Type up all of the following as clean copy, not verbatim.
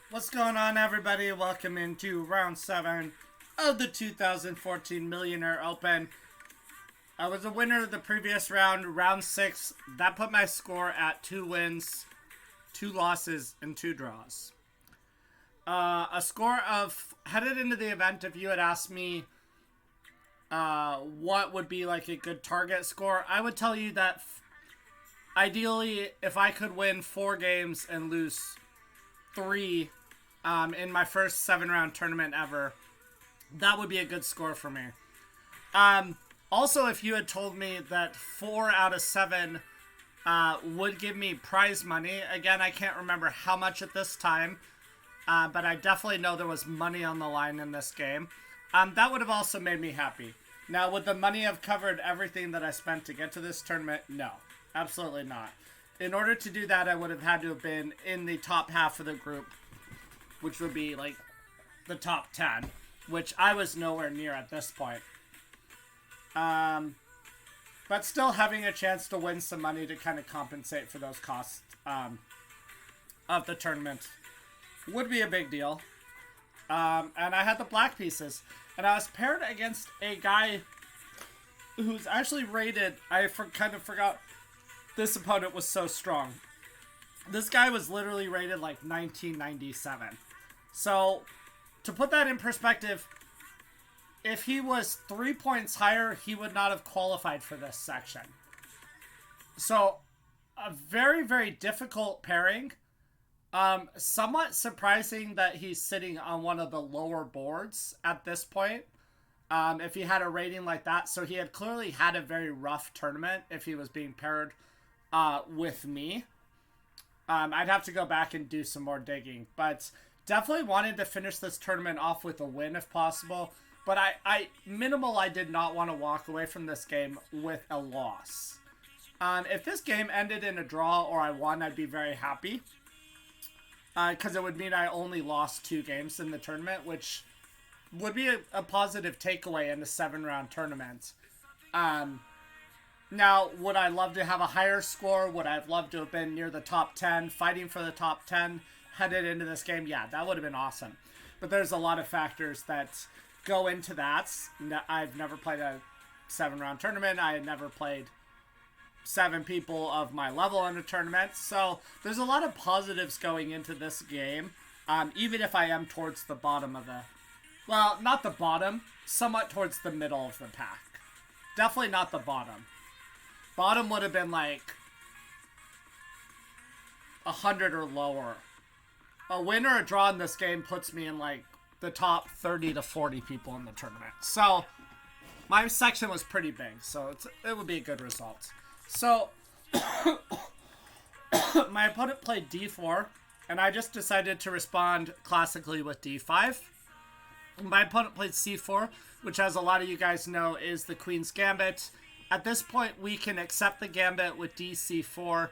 What's going on, everybody? Welcome into round 7 of the 2014 Millionaire Open. I was a winner of the previous round, round 6. That put my score at 2 wins, 2 losses, and 2 draws. A score of, headed into the event, if you had asked me what would be like a good target score, I would tell you that ideally, if I could win 4 games and lose 3 in my first 7-round tournament ever, that would be a good score for me. Also, if you had told me that 4 out of 7 would give me prize money, again, I can't remember how much at this time, but I definitely know there was money on the line in this game. That would have also made me happy. Now, would the money have covered everything that I spent to get to this tournament? No, absolutely not. In order to do that, I would have had to have been in the top half of the group, which would be like the top 10, which I was nowhere near at this point. But still having a chance to win some money to kind of compensate for those costs of the tournament would be a big deal. And I had the black pieces. And I was paired against a guy who's actually rated, kind of forgot this opponent was so strong. This guy was literally rated like 1997. So, to put that in perspective, if he was 3 points higher, he would not have qualified for this section. So, a very, very difficult pairing. Somewhat surprising that he's sitting on one of the lower boards at this point. If he had a rating like that. So, he had clearly had a very rough tournament if he was being paired with me. I'd have to go back and do some more digging. But definitely wanted to finish this tournament off with a win if possible. But I did not want to walk away from this game with a loss. If this game ended in a draw or I won, I'd be very happy. Because it would mean I only lost 2 games in the tournament, which would be a positive takeaway in a 7-round tournament. Now, would I love to have a higher score? Would I have loved to have been near the top 10, fighting for the top 10, headed into this game? Yeah, that would have been awesome. But there's a lot of factors that go into that. I've never played a 7-round tournament. I had never played 7 people of my level in a tournament. So there's a lot of positives going into this game, even if I am towards the bottom of the... Well, not the bottom, somewhat towards the middle of the pack. Definitely not the bottom. Bottom would have been like 100 or lower. A win or a draw in this game puts me in like the top 30 to 40 people in the tournament. So my section was pretty big, so it would be a good result. So my opponent played d4, and I just decided to respond classically with d5. My opponent played c4, which, as a lot of you guys know, is the Queen's Gambit. At this point, we can accept the Gambit with dc4,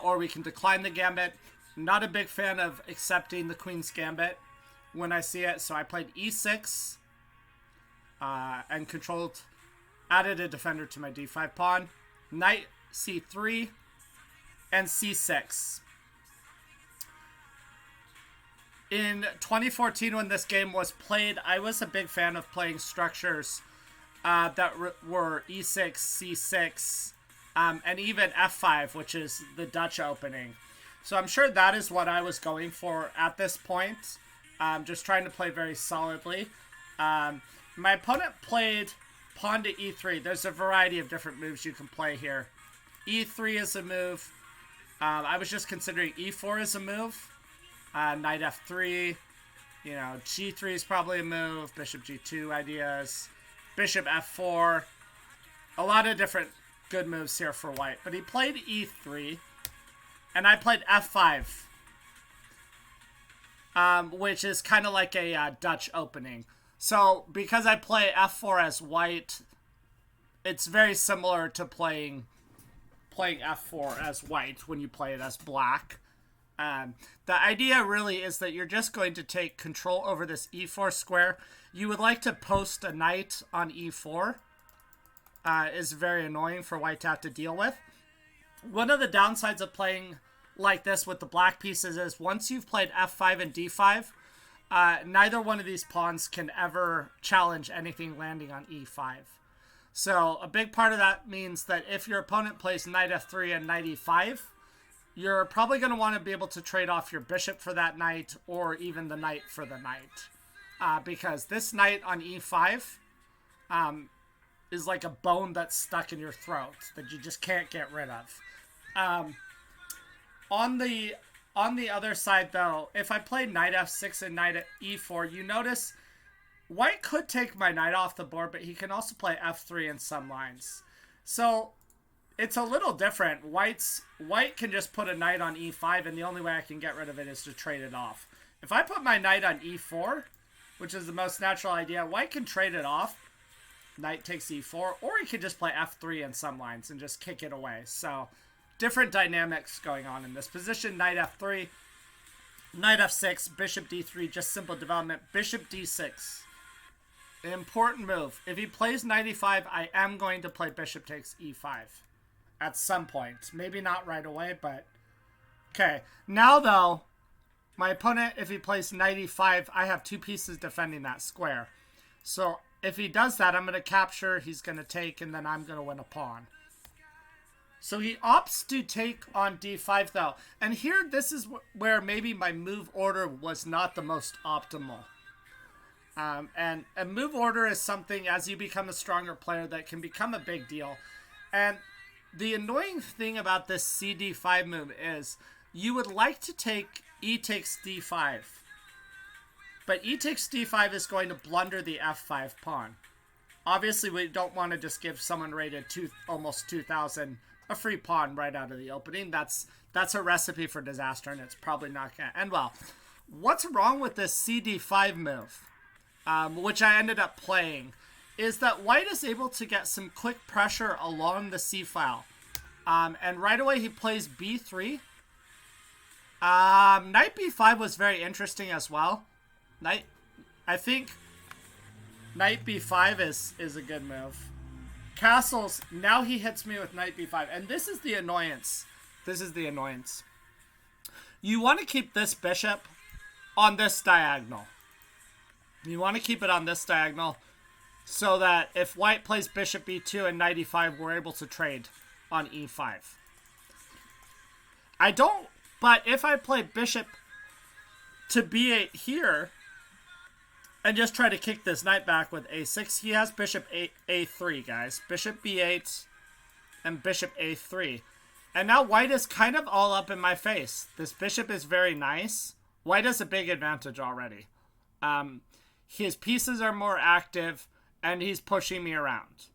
or we can decline the Gambit. Not a big fan of accepting the Queen's Gambit when I see it, so I played e6 and added a defender to my d5 pawn. Knight c3 and c6. In 2014, when this game was played, I was a big fan of playing structures that were e6, c6, and even f5, which is the Dutch opening. So I'm sure that is what I was going for at this point. Just trying to play very solidly. My opponent played pawn to e3. There's a variety of different moves you can play here. e3 is a move. I was just considering e4 as a move. Knight f3. g3 is probably a move. Bishop g2 ideas. Bishop f4. A lot of different good moves here for white. But he played e3. And I played f5. Which is kind of like a Dutch opening. So, because I play f4 as white, it's very similar to playing f4 as white when you play it as black. The idea really is that you're just going to take control over this e4 square. You would like to post a knight on e4. Is very annoying for white to have to deal with. One of the downsides of playing like this with the black pieces is once you've played f5 and d5, neither one of these pawns can ever challenge anything landing on e5. So a big part of that means that if your opponent plays knight f3 and knight e5, you're probably going to want to be able to trade off your bishop for that knight or even the knight for the knight. Because this knight on e5 is like a bone that's stuck in your throat that you just can't get rid of. On the other side, though, if I play knight f6 and knight at e4, you notice white could take my knight off the board, but he can also play f3 in some lines. So it's a little different. White can just put a knight on e5, and the only way I can get rid of it is to trade it off. If I put my knight on e4, which is the most natural idea, white can trade it off. Knight takes e4, or he could just play f3 in some lines and just kick it away. So different dynamics going on in this position. Knight f3, knight f6, bishop d3, just simple development. Bishop d6. An important move. If he plays knight e5, I am going to play bishop takes e5 at some point. Maybe not right away, but okay. Now, though, my opponent, if he plays knight e5, I have two pieces defending that square. So if he does that, I'm going to capture, he's going to take, and then I'm going to win a pawn. So he opts to take on d5, though. And here, this is where maybe my move order was not the most optimal. And a move order is something, as you become a stronger player, that can become a big deal. And the annoying thing about this cd5 move is you would like to take e takes d5. But e takes d5 is going to blunder the f5 pawn. Obviously, we don't want to just give someone rated almost 2,000 a free pawn right out of the opening. That's a recipe for disaster, and it's probably not going to end well. What's wrong with this cd5 move, which I ended up playing, is that white is able to get some quick pressure along the c-file. And right away he plays b3. Knight b5 was very interesting as well. I think knight b5 is a good move. Castles, now he hits me with knight b5. And this is the annoyance. This is the annoyance. You want to keep this bishop on this diagonal. You want to keep it on this diagonal so that if white plays bishop b2 and knight e5, we're able to trade on e5. But if I play bishop to b8 here and just try to kick this knight back with a6, he has bishop a3, guys. Bishop b8 and bishop a3. And now white is kind of all up in my face. This bishop is very nice. White has a big advantage already. His pieces are more active, and he's pushing me around.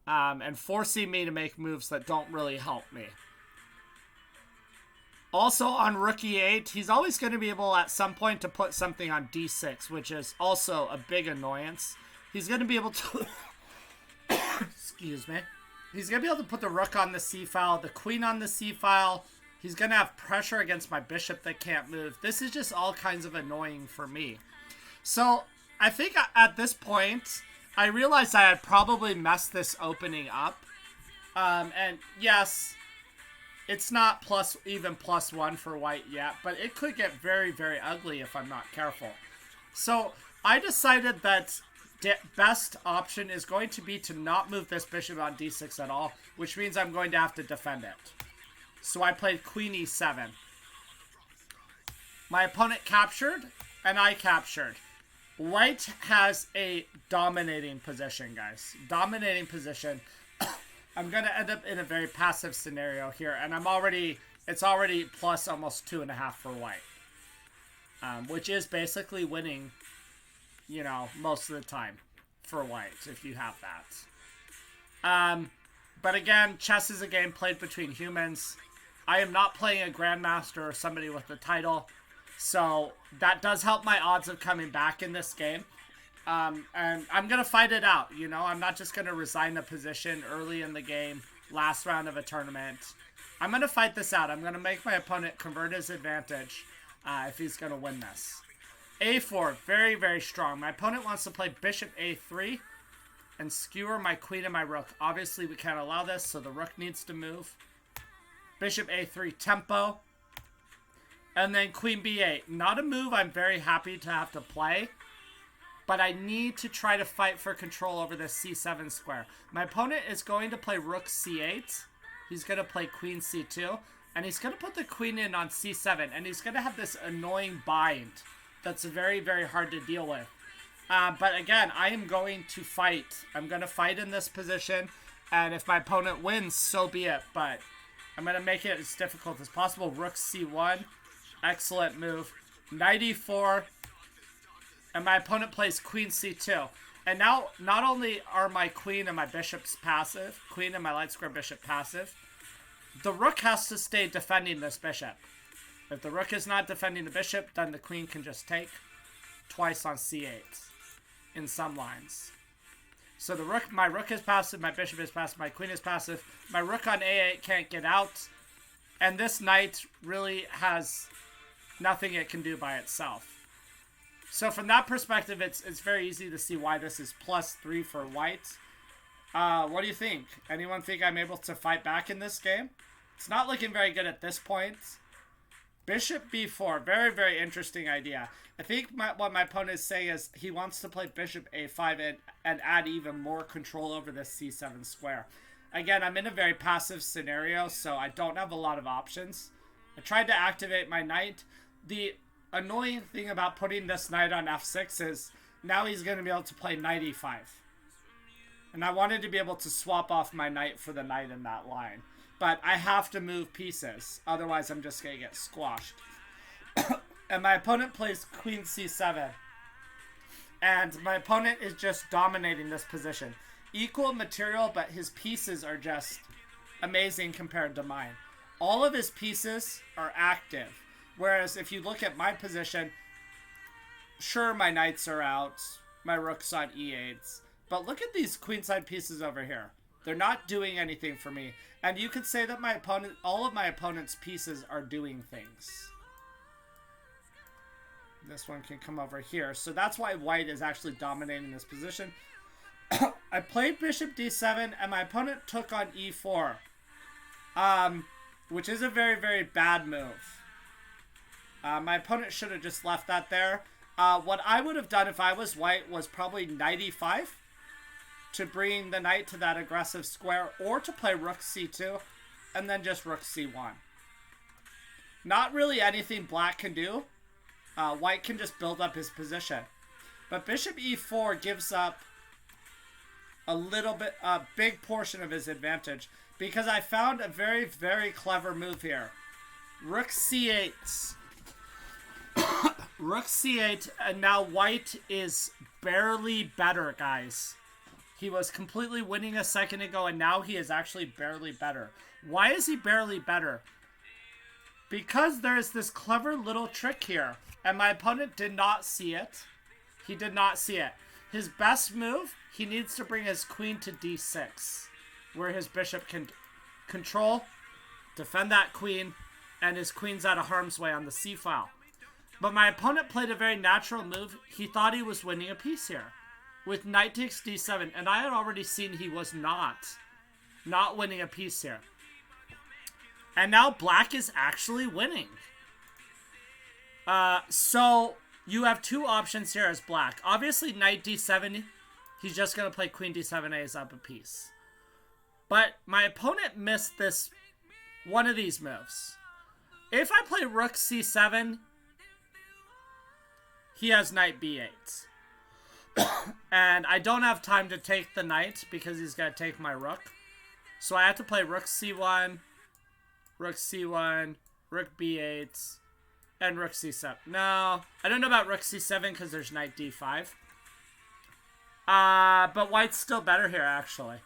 And forcing me to make moves that don't really help me. Also, on rook e8, he's always going to be able at some point to put something on d6, which is also a big annoyance. He's going to be able to... Excuse me. He's going to be able to put the rook on the c-file, the queen on the c-file. He's going to have pressure against my bishop that can't move. This is just all kinds of annoying for me. So, I think at this point, I realized I had probably messed this opening up. And yes, it's not even +1 for white yet, but it could get very, very ugly if I'm not careful. So, I decided that the best option is going to be to not move this bishop on d6 at all, which means I'm going to have to defend it. So I played queen e7. My opponent captured, and I captured. White has a dominating position, guys. Dominating position. I'm going to end up in a very passive scenario here, and it's already plus almost 2.5 for white. Which is basically winning, most of the time for white, if you have that. But again, chess is a game played between humans. I am not playing a grandmaster or somebody with the title, so that does help my odds of coming back in this game. And I'm going to fight it out, I'm not just going to resign a position early in the game, last round of a tournament. I'm going to fight this out. I'm going to make my opponent convert his advantage if he's going to win this. a4, very, very strong. My opponent wants to play bishop a3 and skewer my queen and my rook. Obviously, we can't allow this, so the rook needs to move. Bishop a3 tempo. And then queen b8. Not a move I'm very happy to have to play. But I need to try to fight for control over this c7 square. My opponent is going to play rook c8. He's going to play queen c2. And he's going to put the queen in on c7. And he's going to have this annoying bind that's very, very hard to deal with. But again, I am going to fight. I'm going to fight in this position. And if my opponent wins, so be it. But I'm going to make it as difficult as possible. Rook c1. Excellent move. Knight e4. And my opponent plays queen c2. And now, not only are my queen and my bishops passive, queen and my light square bishop passive, the rook has to stay defending this bishop. If the rook is not defending the bishop, then the queen can just take twice on c8 in some lines. So the rook, my rook is passive, my bishop is passive, my queen is passive. My rook on a8 can't get out. And this knight really has nothing it can do by itself. So from that perspective, it's very easy to see why this is +3 for white. What do you think? Anyone think I'm able to fight back in this game? It's not looking very good at this point. Bishop b4. Very, very interesting idea. I think what my opponent is saying is he wants to play bishop a5 and add even more control over this c7 square. Again, I'm in a very passive scenario, so I don't have a lot of options. I tried to activate my knight. The annoying thing about putting this knight on f6 is now he's going to be able to play knight e5. And I wanted to be able to swap off my knight for the knight in that line. But I have to move pieces. Otherwise, I'm just going to get squashed. And my opponent plays queen c7. And my opponent is just dominating this position. Equal material, but his pieces are just amazing compared to mine. All of his pieces are active. Whereas if you look at my position, sure, my knights are out. My rook's on e8s. But look at these queenside pieces over here. They're not doing anything for me. And you could say that my opponent, all of my opponent's pieces are doing things. This one can come over here. So that's why white is actually dominating this position. I played bishop d7 and my opponent took on e4. Which is a very, very bad move. My opponent should have just left that there. What I would have done if I was white was probably knight e5 to bring the knight to that aggressive square, or to play rook c2 and then just rook c1. Not really anything black can do. White can just build up his position. But bishop e4 gives up a big portion of his advantage, because I found a very, very clever move here. Rook c8. Rook c8, and now white is barely better, guys. He was completely winning a second ago, and now he is actually barely better. Why is he barely better? Because there is this clever little trick here, and my opponent did not see it. He did not see it. His best move, he needs to bring his queen to d6, where his bishop can control, defend that queen, and his queen's out of harm's way on the c file. But my opponent played a very natural move. He thought he was winning a piece here with knight takes d7, and I had already seen he was not winning a piece here. And now black is actually winning. So you have two options here as black. Obviously, knight d7, he's just going to play queen d7 A's up a piece. But my opponent missed this, one of these moves. If I play rook c7, he has knight b8. And I don't have time to take the knight because he's going to take my rook. So I have to play rook c1, rook c1, rook b8, and rook c7. No, I don't know about rook c7 because there's knight d5. But white's still better here, actually.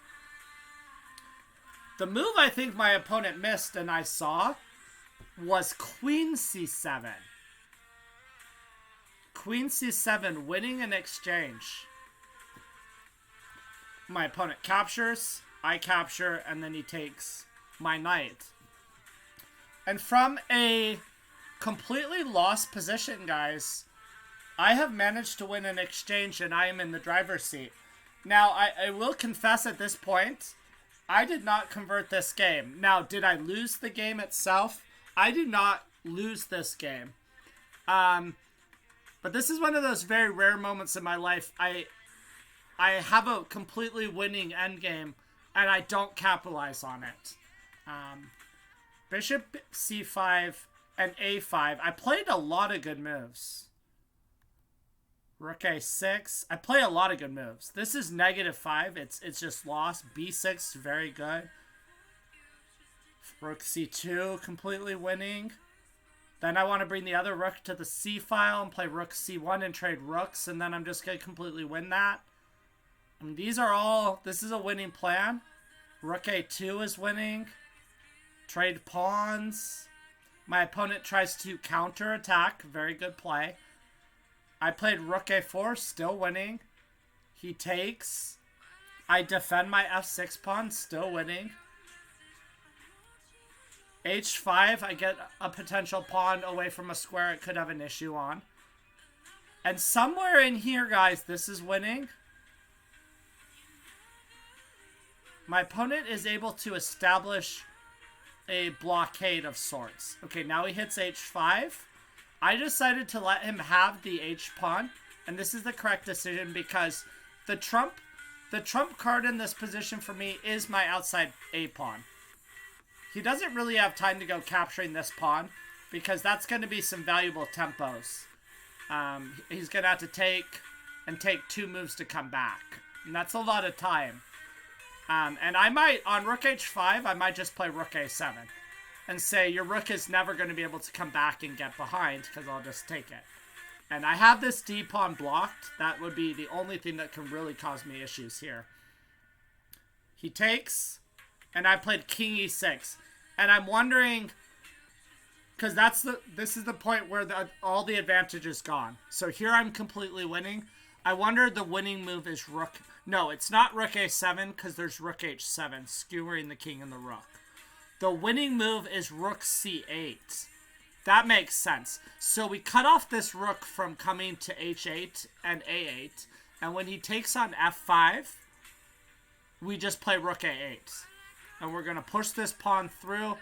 The move I think my opponent missed and I saw was queen c7. Queen c7, winning an exchange. My opponent captures, I capture, and then he takes my knight. And from a completely lost position, guys, I have managed to win an exchange and I am in the driver's seat. Now, I will confess at this point, I did not convert this game. Now, did I lose the game itself? I do not lose this game. But this is one of those very rare moments in my life. I have a completely winning endgame, and I don't capitalize on it. Bishop c5 and a5. I played a lot of good moves. Rook a6. I play a lot of good moves. This is -5. It's just lost. b6, very good. Rook c2, completely winning. Then I want to bring the other rook to the c file and play rook c1 and trade rooks, and then I'm just going to completely win that. And these are all... This is a winning plan. Rook a2 is winning. Trade pawns. My opponent tries to counterattack. Very good play. I played rook a4, still winning. He takes. I defend my f6 pawn, still winning. h5, I get a potential pawn away from a square it could have an issue on. And somewhere in here, guys, this is winning. My opponent is able to establish a blockade of sorts. Okay, now he hits h5. I decided to let him have the h-pawn, and this is the correct decision because the trump card in this position for me is my outside a-pawn. He doesn't really have time to go capturing this pawn because that's going to be some valuable tempos. He's going to have to take 2 moves to come back, and that's a lot of time. And I might, on rook h5, I might just play rook a7 and say your rook is never going to be able to come back and get behind because I'll just take it. And I have this d-pawn blocked. That would be the only thing that can really cause me issues here. He takes, and I played king e6. And I'm wondering, because this is the point where all the advantage is gone. So here I'm completely winning. I wonder the winning move is rook. No, it's not rook a7 because there's rook h7, skewering the king and the rook. The winning move is rook c8. That makes sense. So we cut off this rook from coming to h8 and a8. And when he takes on f5, we just play rook a8. And we're going to push this pawn through.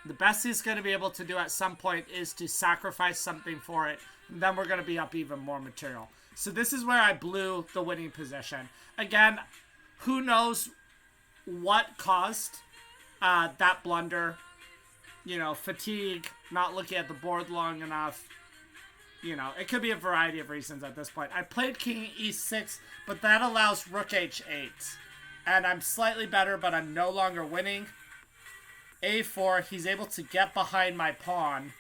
The best he's going to be able to do at some point is to sacrifice something for it. And then we're going to be up even more material. So this is where I blew the winning position. Again, who knows what caused that blunder. You know, fatigue, not looking at the board long enough. You know, it could be a variety of reasons at this point. I played king e6, but that allows rook h8. And I'm slightly better, but I'm no longer winning. a4, he's able to get behind my pawn.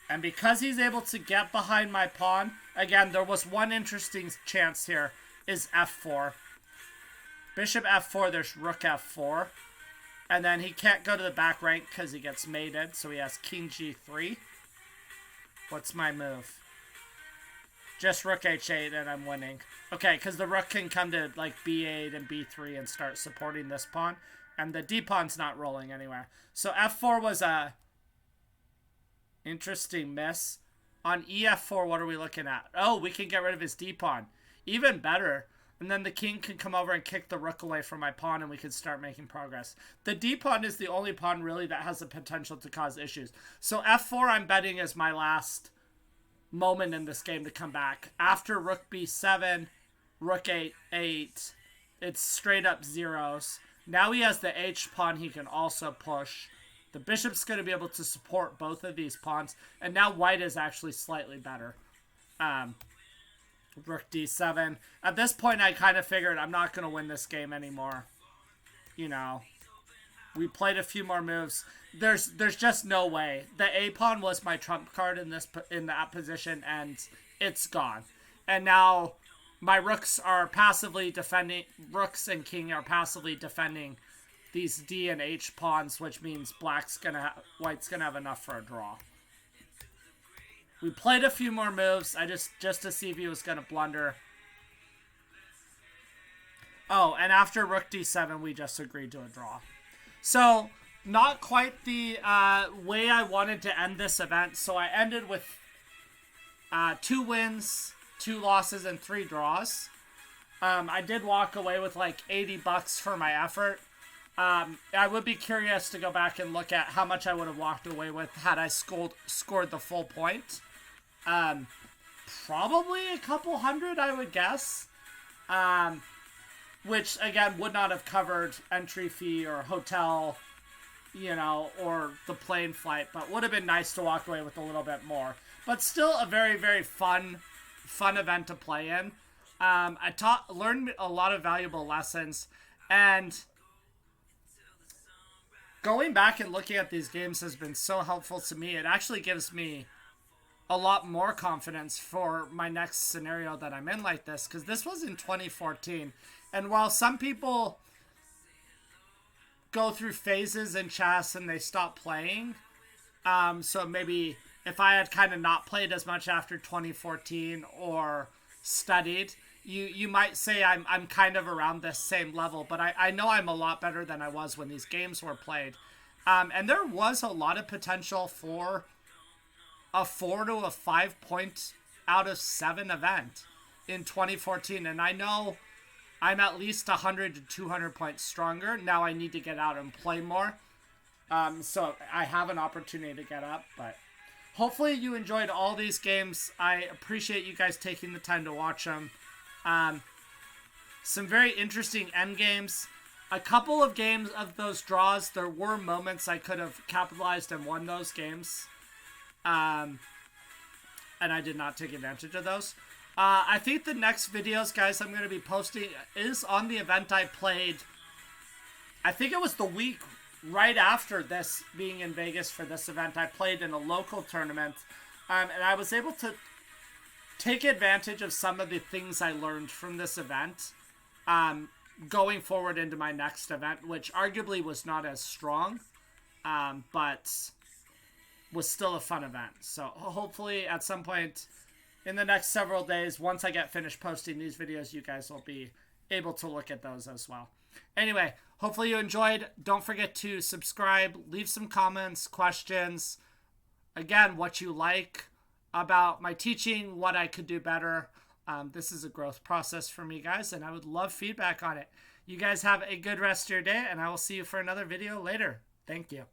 And because he's able to get behind my pawn, again, there was one interesting chance here, is f4. Bishop f4, there's rook f4. And then he can't go to the back rank because he gets mated, so he has king g3. What's my move? Just rook h8 and I'm winning. Okay, because the rook can come to like b8 and b3 and start supporting this pawn. And the d-pawn's not rolling anywhere. So f4 was a interesting miss. On ef4, what are we looking at? Oh, we can get rid of his d-pawn. Even better. And then the king can come over and kick the rook away from my pawn and we can start making progress. The d-pawn is the only pawn really that has the potential to cause issues. So f4 I'm betting is my last moment in this game to come back. After rook b7, rook a8, it's straight up zeros. Now he has the h-pawn he can also push. The bishop's going to be able to support both of these pawns. And now white is actually slightly better. Rook d7. At this point, I kind of figured I'm not going to win this game anymore. You know, we played a few more moves. There's just no way. The a-pawn was my trump card in that position, and it's gone. And now my rooks are passively defending. Rooks and king are passively defending these d and h pawns, which means white's gonna have enough for a draw. We played a few more moves, just to see if he was going to blunder. Oh, and after rook d7, we just agreed to a draw. So, not quite the way I wanted to end this event. So I ended with 2 wins, 2 losses, and 3 draws. I did walk away with like $80 for my effort. I would be curious to go back and look at how much I would have walked away with had I scored the full point. Probably a couple hundred, I would guess. Which, again, would not have covered entry fee or hotel, or the plane flight, but would have been nice to walk away with a little bit more. But still a very, very fun event to play in. I learned a lot of valuable lessons, and going back and looking at these games has been so helpful to me. It actually gives me a lot more confidence for my next scenario that I'm in like this, because this was in 2014. And while some people go through phases in chess and they stop playing, so maybe if I had kind of not played as much after 2014 or studied, you might say I'm kind of around this same level, but I know I'm a lot better than I was when these games were played. And there was a lot of potential for a 4 to a 5 point out of 7 event in 2014. And I know I'm at least 100 to 200 points stronger. Now I need to get out and play more. So I have an opportunity to get up, but hopefully you enjoyed all these games. I appreciate you guys taking the time to watch them. Some very interesting end games. A couple of games of those draws, there were moments I could have capitalized and won those games. And I did not take advantage of those. I think the next videos, guys, I'm going to be posting is on the event I played. I think it was the week right after this being in Vegas for this event. I played in a local tournament, and I was able to take advantage of some of the things I learned from this event going forward into my next event, which arguably was not as strong, but was still a fun event. So hopefully at some point in the next several days, once I get finished posting these videos, you guys will be able to look at those as well. Anyway, hopefully you enjoyed. Don't forget to subscribe, leave some comments, questions. Again, what you like about my teaching, what I could do better. This is a growth process for me, guys, and I would love feedback on it. You guys have a good rest of your day, and I will see you for another video later. Thank you.